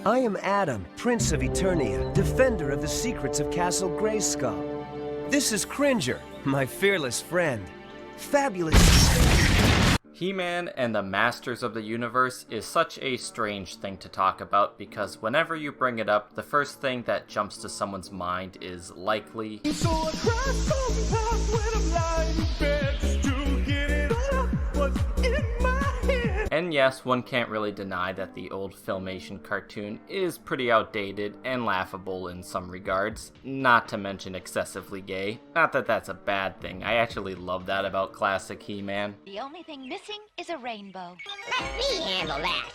I am Adam, Prince of Eternia, defender of the secrets of Castle Grayskull. This is Cringer, my fearless friend. Fabulous. He-Man and the Masters of the Universe is such a strange thing to talk about because whenever you bring it up, the first thing that jumps to someone's mind is likely So I cry sometimes when I'm lying in bed to get it out what's in my head. And yes, one can't really deny that the old Filmation cartoon is pretty outdated and laughable in some regards, not to mention excessively gay. Not that that's a bad thing, I actually love that about classic He-Man. The only thing missing is a rainbow. Let me handle that.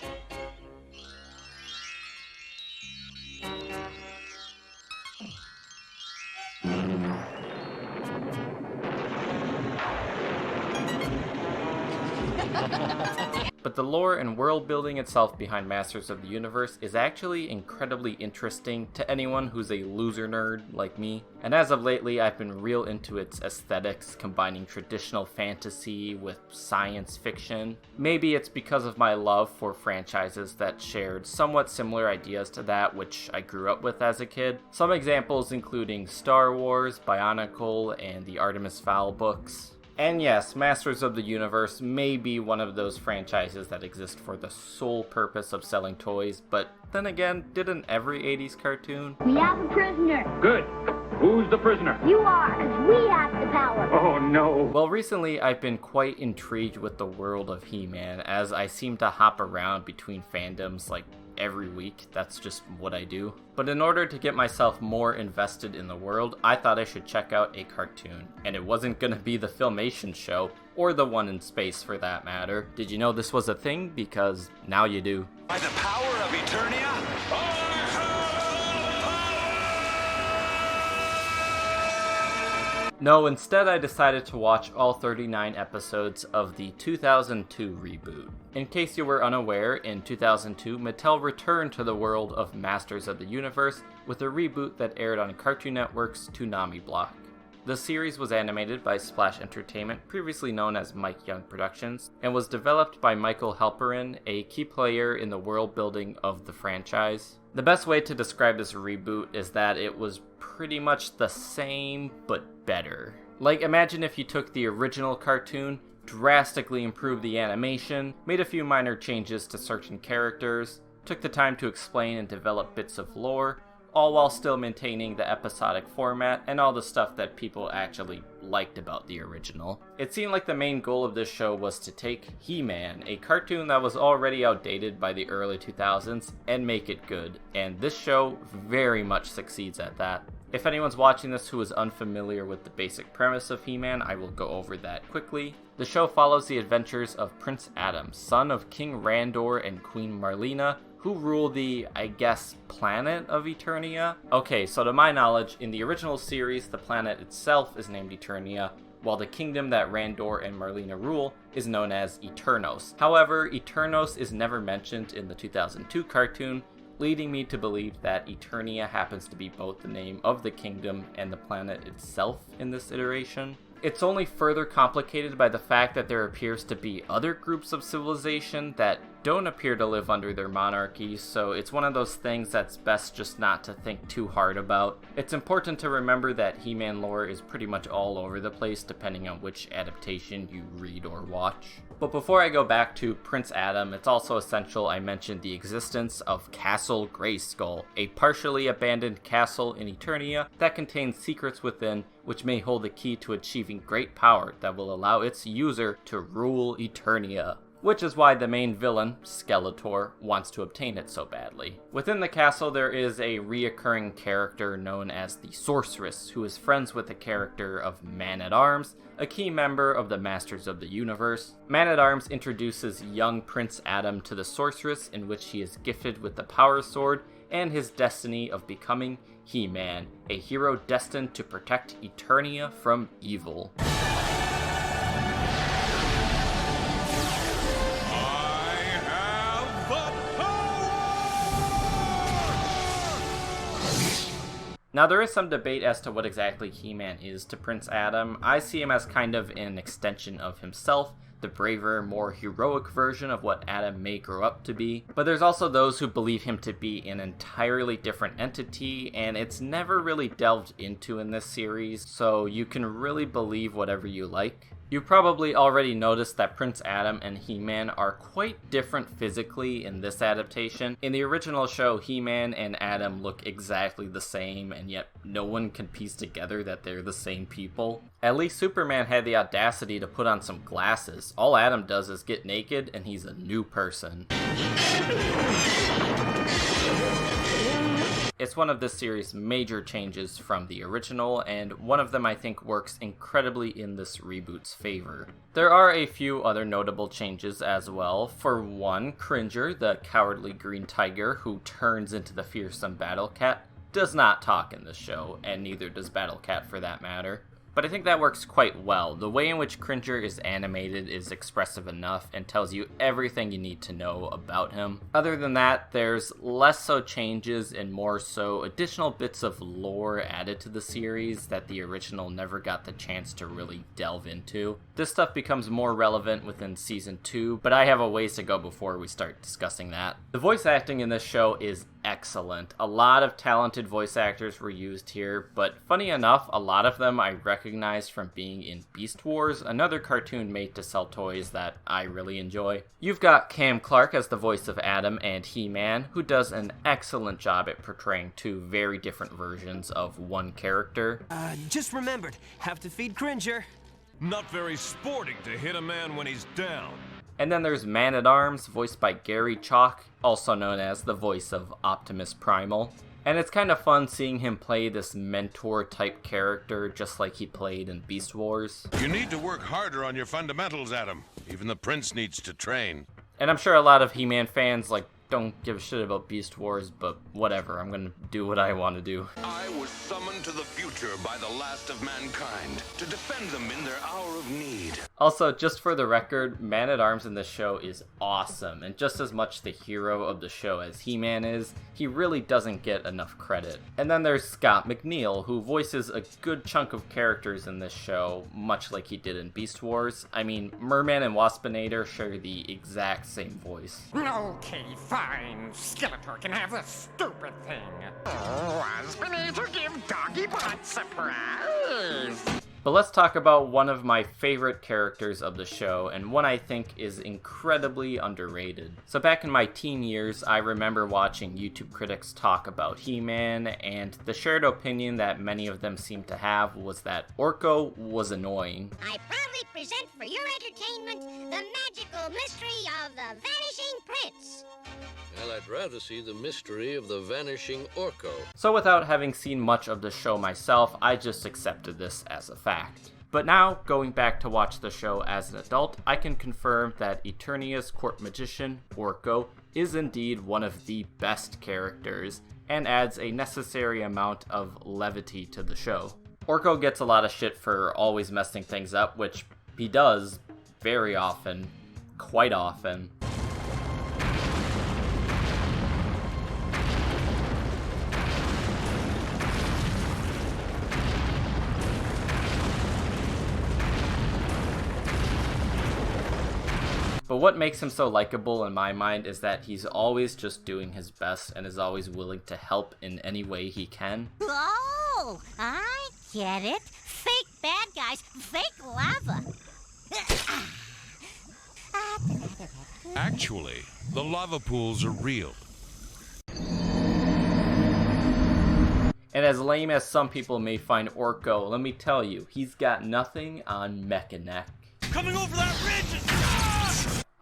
But the lore and world building itself behind Masters of the Universe is actually incredibly interesting to anyone who's a loser nerd like me. And as of lately, I've been real into its aesthetics, combining traditional fantasy with science fiction. Maybe it's because of my love for franchises that shared somewhat similar ideas to that which I grew up with as a kid. Some examples including Star Wars, Bionicle, and the Artemis Fowl books. And yes, Masters of the Universe may be one of those franchises that exist for the sole purpose of selling toys, but then again, didn't every 80s cartoon? We have a prisoner. Good. Who's the prisoner? You are, as we have the power. Oh, no. Well, recently I've been quite intrigued with the world of He-Man, as I seem to hop around between fandoms like every week. That's just what I do. But in order to get myself more invested in the world, I thought I should check out a cartoon. And it wasn't gonna be the Filmation show, or the one in space for that matter. Did you know this was a thing? Because now you do. By the power of Eternia, No, instead I decided to watch all 39 episodes of the 2002 reboot. In case you were unaware, in 2002, Mattel returned to the world of Masters of the Universe with a reboot that aired on Cartoon Network's Toonami block. The series was animated by Splash Entertainment, previously known as Mike Young Productions, and was developed by Michael Halperin, a key player in the world building of the franchise. The best way to describe this reboot is that it was pretty much the same, but better. Like, imagine if you took the original cartoon, drastically improved the animation, made a few minor changes to certain characters, took the time to explain and develop bits of lore, all while still maintaining the episodic format and all the stuff that people actually liked about the original. It seemed like the main goal of this show was to take He-Man, a cartoon that was already outdated by the early 2000s, and make it good, and this show very much succeeds at that. If anyone's watching this who is unfamiliar with the basic premise of He-Man, I will go over that quickly. The show follows the adventures of Prince Adam, son of King Randor and Queen Marlena, who rule the, I guess, planet of Eternia? Okay, so to my knowledge, in the original series, the planet itself is named Eternia, while the kingdom that Randor and Marlena rule is known as Eternos. However, Eternos is never mentioned in the 2002 cartoon, leading me to believe that Eternia happens to be both the name of the kingdom and the planet itself in this iteration. It's only further complicated by the fact that there appears to be other groups of civilization that don't appear to live under their monarchy, so it's one of those things that's best just not to think too hard about. It's important to remember that He-Man lore is pretty much all over the place depending on which adaptation you read or watch. But before I go back to Prince Adam, it's also essential I mention the existence of Castle Grayskull, a partially abandoned castle in Eternia that contains secrets within which may hold the key to achieving great power that will allow its user to rule Eternia. Which is why the main villain, Skeletor, wants to obtain it so badly. Within the castle there is a reoccurring character known as the Sorceress, who is friends with the character of Man-at-Arms, a key member of the Masters of the Universe. Man-at-Arms introduces young Prince Adam to the Sorceress, in which he is gifted with the Power Sword and his destiny of becoming He-Man, a hero destined to protect Eternia from evil. Now, there is some debate as to what exactly He-Man is to Prince Adam. I see him as kind of an extension of himself, the braver, more heroic version of what Adam may grow up to be. But there's also those who believe him to be an entirely different entity, and it's never really delved into in this series, so you can really believe whatever you like. You probably already noticed that Prince Adam and He-Man are quite different physically in this adaptation. In the original show, He-Man and Adam look exactly the same, and yet no one can piece together that they're the same people. At least Superman had the audacity to put on some glasses. All Adam does is get naked, and he's a new person. It's one of this series' major changes from the original, and one of them I think works incredibly in this reboot's favor. There are a few other notable changes as well. For one, Cringer, the cowardly green tiger who turns into the fearsome Battle Cat, does not talk in this show, and neither does Battle Cat for that matter. But I think that works quite well. The way in which Cringer is animated is expressive enough and tells you everything you need to know about him. Other than that, there's less so changes and more so additional bits of lore added to the series that the original never got the chance to really delve into. This stuff becomes more relevant within Season 2, but I have a ways to go before we start discussing that. The voice acting in this show is excellent. A lot of talented voice actors were used here, but funny enough, a lot of them I recognized from being in Beast Wars, another cartoon made to sell toys that I really enjoy. You've got Cam Clark as the voice of Adam and He-Man, who does an excellent job at portraying two very different versions of one character. Just remembered, have to feed Cringer. Not very sporting to hit a man when he's down. And then there's Man-at-Arms, voiced by Gary Chalk, also known as the voice of Optimus Primal. And it's kind of fun seeing him play this mentor-type character, just like he played in Beast Wars. You need to work harder on your fundamentals, Adam. Even the prince needs to train. And I'm sure a lot of He-Man fans, don't give a shit about Beast Wars, but whatever, I'm gonna do what I want to do. I was summoned to the future by the last of mankind to defend them in their hour of need. Also, just for the record, Man-at-Arms in this show is awesome, and just as much the hero of the show as He-Man is, he really doesn't get enough credit. And then there's Scott McNeil, who voices a good chunk of characters in this show, much like he did in Beast Wars. I mean, Merman and Waspinator share the exact same voice. Okay, fine. Skeletor can have the stupid thing. Waspinator give Doggy Butt surprise. But let's talk about one of my favorite characters of the show, and one I think is incredibly underrated. So back in my teen years, I remember watching YouTube critics talk about He-Man, and the shared opinion that many of them seemed to have was that Orco was annoying. I proudly present for your entertainment the magical mystery of the Vanishing Prince. Well, I'd rather see the mystery of the vanishing Orco. So without having seen much of the show myself, I just accepted this as a fact. But now, going back to watch the show as an adult, I can confirm that Eternia's court magician, Orco, is indeed one of the best characters, and adds a necessary amount of levity to the show. Orco gets a lot of shit for always messing things up, which he does very often, quite often. But what makes him so likable in my mind is that he's always just doing his best and is always willing to help in any way he can. Oh, I get it. Fake bad guys, fake lava. Actually, the lava pools are real. And as lame as some people may find Orco, let me tell you, he's got nothing on Mechanic. Coming over that ridge!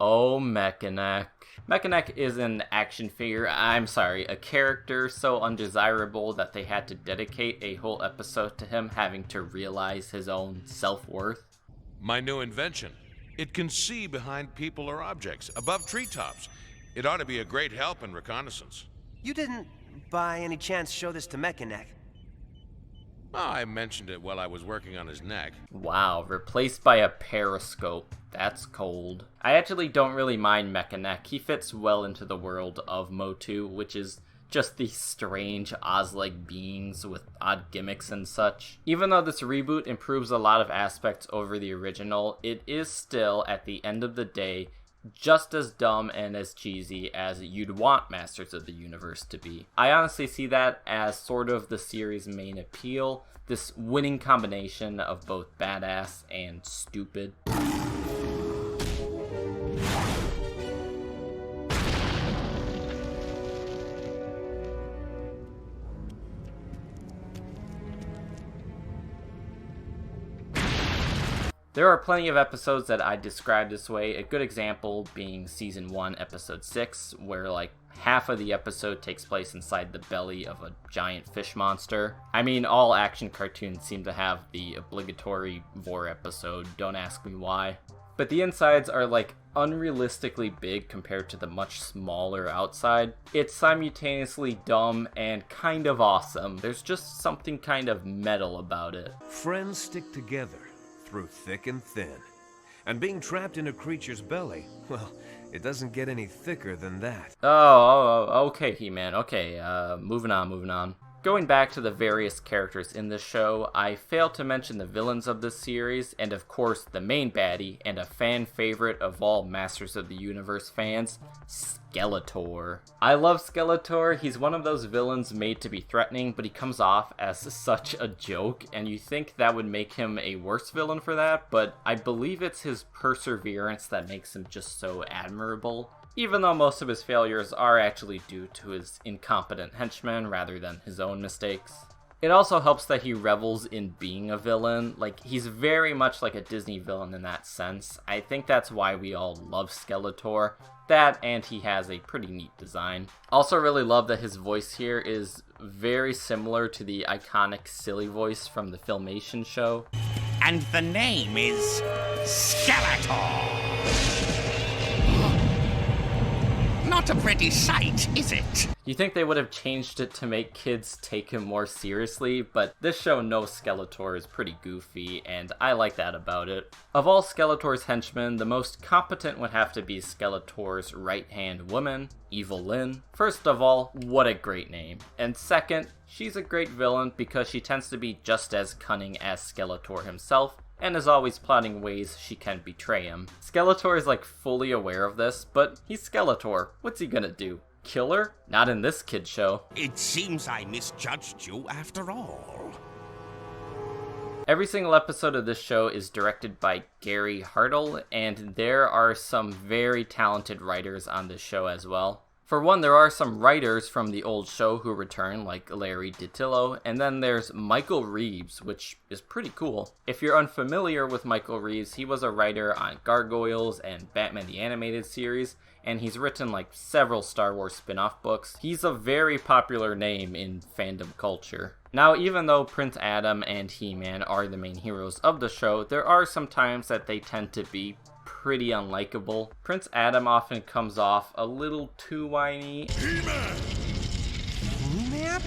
Oh, Mechanic. Mechanic is an action figure, a character so undesirable that they had to dedicate a whole episode to him having to realize his own self-worth. My new invention. It can see behind people or objects, above treetops. It ought to be a great help in reconnaissance. You didn't, by any chance, show this to Mechanic? Oh, I mentioned it while I was working on his neck. Wow, replaced by a periscope. That's cold. I actually don't really mind Mechanic. He fits well into the world of Motu, which is just these strange Oz-like beings with odd gimmicks and such. Even though this reboot improves a lot of aspects over the original, it is still, at the end of the day, just as dumb and as cheesy as you'd want Masters of the Universe to be. I honestly see that as sort of the series' main appeal, this winning combination of both badass and stupid. There are plenty of episodes that I describe this way, a good example being Season 1, Episode 6, where like half of the episode takes place inside the belly of a giant fish monster. I mean, all action cartoons seem to have the obligatory vor episode, don't ask me why. But the insides are like unrealistically big compared to the much smaller outside. It's simultaneously dumb and kind of awesome. There's just something kind of metal about it. Friends stick together through thick and thin. And being trapped in a creature's belly, well, it doesn't get any thicker than that. Oh, okay, He-Man. Okay, moving on. Going back to the various characters in this show, I failed to mention the villains of this series, and of course the main baddie, and a fan favorite of all Masters of the Universe fans, Skeletor. I love Skeletor. He's one of those villains made to be threatening, but he comes off as such a joke, and you think that would make him a worse villain for that, but I believe it's his perseverance that makes him just so admirable. Even though most of his failures are actually due to his incompetent henchmen rather than his own mistakes. It also helps that he revels in being a villain. Like, he's very much like a Disney villain in that sense. I think that's why we all love Skeletor. That, and he has a pretty neat design. Also really love that his voice here is very similar to the iconic silly voice from the Filmation show. And the name is Skeletor. Not a pretty sight, is it? You think they would have changed it to make kids take him more seriously, but this show knows Skeletor is pretty goofy, and I like that about it. Of all Skeletor's henchmen, the most competent would have to be Skeletor's right-hand woman, Evil Lyn. First of all, what a great name. And second, she's a great villain because she tends to be just as cunning as Skeletor himself, and is always plotting ways she can betray him. Skeletor is like fully aware of this, but he's Skeletor. What's he gonna do? Kill her? Not in this kid show. It seems I misjudged you after all. Every single episode of this show is directed by Gary Hartle, and there are some very talented writers on this show as well. For one, there are some writers from the old show who return, like Larry DiTillo, and then there's Michael Reeves, which is pretty cool. If you're unfamiliar with Michael Reeves, he was a writer on Gargoyles and Batman the Animated Series, and he's written like several Star Wars spin-off books. He's a very popular name in fandom culture. Now, even though Prince Adam and He-Man are the main heroes of the show, there are some times that they tend to be pretty unlikable. Prince Adam often comes off a little too whiny. He-Man! He-Man?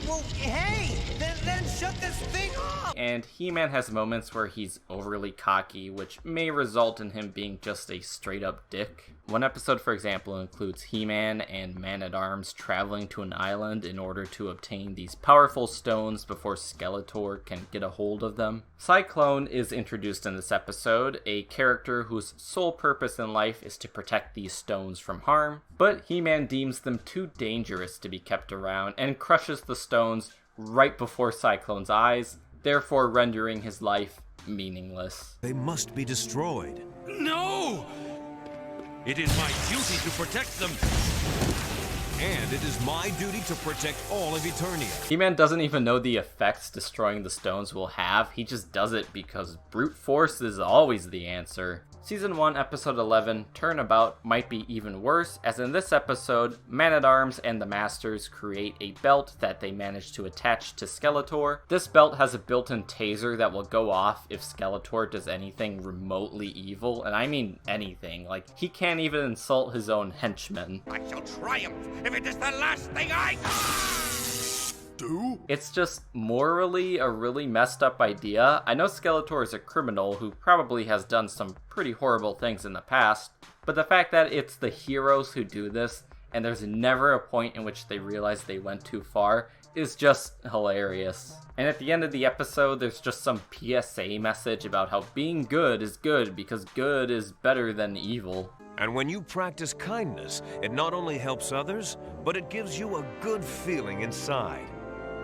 Well, hey! Then shut this thing off! And He-Man has moments where he's overly cocky, which may result in him being just a straight-up dick. One episode, for example, includes He-Man and Man-at-Arms traveling to an island in order to obtain these powerful stones before Skeletor can get a hold of them. Cyclone is introduced in this episode, a character whose sole purpose in life is to protect these stones from harm, but He-Man deems them too dangerous to be kept around and crushes the stones right before Cyclone's eyes, therefore rendering his life meaningless. They must be destroyed. No! It is my duty to protect them. And it is my duty to protect all of Eternia. He-Man doesn't even know the effects destroying the stones will have. He just does it because brute force is always the answer. Season 1, Episode 11, Turnabout, might be even worse, as in this episode, Man-at-Arms and the Masters create a belt that they manage to attach to Skeletor. This belt has a built-in taser that will go off if Skeletor does anything remotely evil, and I mean anything. Like, he can't even insult his own henchmen. I shall triumph if it is the last thing I do. It's just morally a really messed up idea. I know Skeletor is a criminal who probably has done some pretty horrible things in the past, but the fact that it's the heroes who do this and there's never a point in which they realize they went too far, is just hilarious. And at the end of the episode, there's just some PSA message about how being good is good because good is better than evil. And when you practice kindness, it not only helps others, but it gives you a good feeling inside.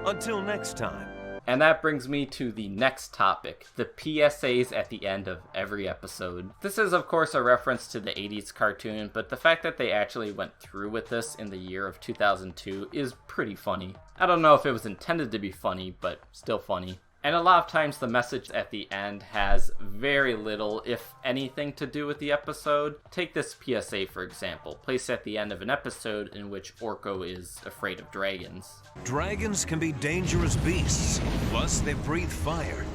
Until next time. And that brings me to the next topic, the PSAs at the end of every episode. This is of course a reference to the 80s cartoon, but the fact that they actually went through with this in the year of 2002 is pretty funny. I don't know if it was intended to be funny, but still funny. And a lot of times the message at the end has very little, if anything, to do with the episode. Take this PSA for example, placed at the end of an episode in which Orco is afraid of dragons. Dragons can be dangerous beasts, plus they breathe fire.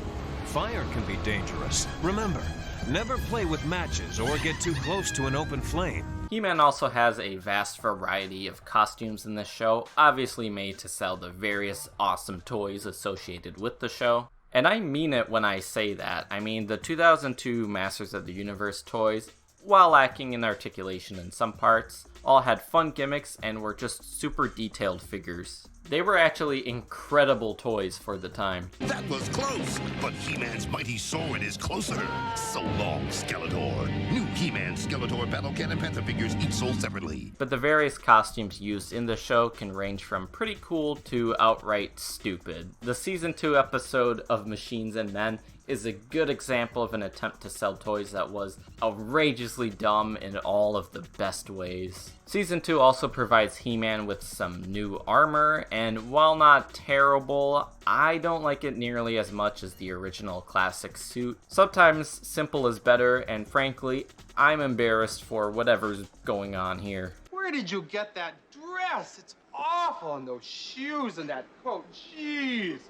Fire can be dangerous. Remember, never play with matches or get too close to an open flame. He-Man also has a vast variety of costumes in this show, obviously made to sell the various awesome toys associated with the show. And I mean it when I say that. I mean, the 2002 Masters of the Universe toys, while lacking in articulation in some parts, all had fun gimmicks and were just super detailed figures. They were actually incredible toys for the time. That was close, but He-Man's mighty sword is closer. So long, Skeletor. New He-Man, Skeletor, Battle Cat, and Panther figures each sold separately. But the various costumes used in the show can range from pretty cool to outright stupid. The Season 2 episode of Machines and Men is a good example of an attempt to sell toys that was outrageously dumb in all of the best ways. Season 2 also provides He-Man with some new armor, and while not terrible, I don't like it nearly as much as the original classic suit. Sometimes simple is better, and frankly, I'm embarrassed for whatever's going on here. Where did you get that dress? It's awful, and those shoes and that coat, jeez.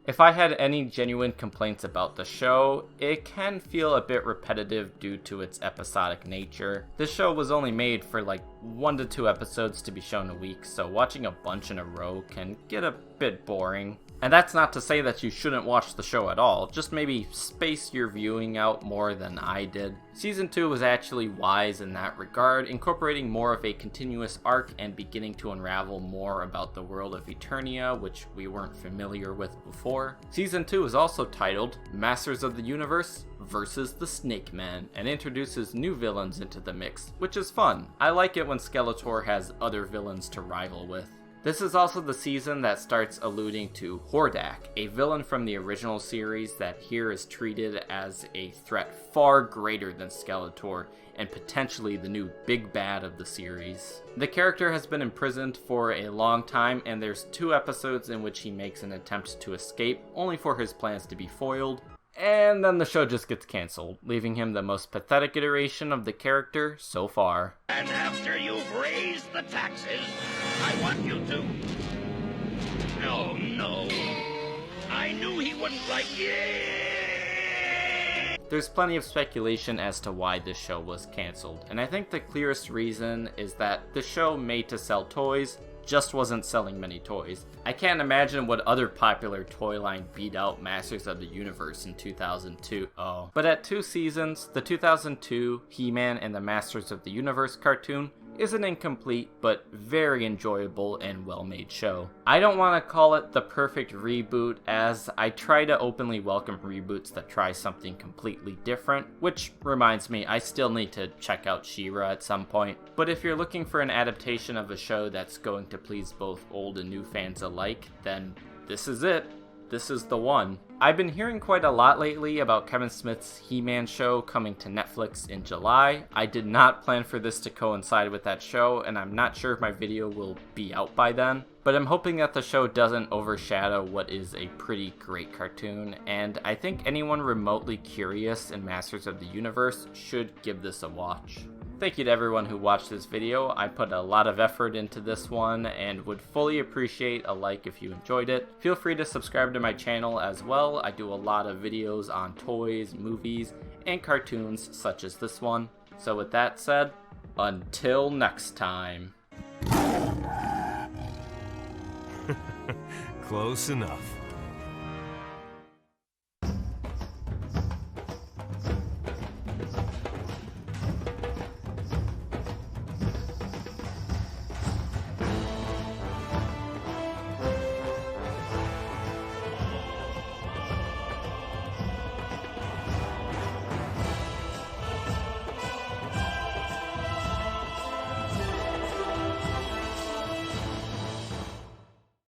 If I had any genuine complaints about the show, it can feel a bit repetitive due to its episodic nature. This show was only made for like 1 to 2 episodes to be shown a week, so watching a bunch in a row can get a bit boring. And that's not to say that you shouldn't watch the show at all, just maybe space your viewing out more than I did. Season 2 was actually wise in that regard, incorporating more of a continuous arc and beginning to unravel more about the world of Eternia, which we weren't familiar with before. Season 2 is also titled Masters of the Universe versus the Snake Men, and introduces new villains into the mix, which is fun. I like it when Skeletor has other villains to rival with. This is also the season that starts alluding to Hordak, a villain from the original series that here is treated as a threat far greater than Skeletor, and potentially the new big bad of the series. The character has been imprisoned for a long time, and there's 2 episodes in which he makes an attempt to escape, only for his plans to be foiled. And then the show just gets cancelled, leaving him the most pathetic iteration of the character so far. And after you've raised the taxes, I want you to... Oh no, I knew he wouldn't like it. There's plenty of speculation as to why this show was cancelled, and I think the clearest reason is that the show made to sell toys just wasn't selling many toys. I can't imagine what other popular toy line beat out Masters of the Universe in 2002. But at 2 seasons, the 2002 He-Man and the Masters of the Universe cartoon is an incomplete but very enjoyable and well-made show. I don't want to call it the perfect reboot, as I try to openly welcome reboots that try something completely different, which reminds me, I still need to check out She-Ra at some point. But if you're looking for an adaptation of a show that's going to please both old and new fans alike, then this is it. This is the one. I've been hearing quite a lot lately about Kevin Smith's He-Man show coming to Netflix in July. I did not plan for this to coincide with that show, and I'm not sure if my video will be out by then. But I'm hoping that the show doesn't overshadow what is a pretty great cartoon, and I think anyone remotely curious in Masters of the Universe should give this a watch. Thank you to everyone who watched this video. I put a lot of effort into this one and would fully appreciate a like if you enjoyed it. Feel free to subscribe to my channel as well. I do a lot of videos on toys, movies, and cartoons such as this one. So with that said, until next time. Close enough.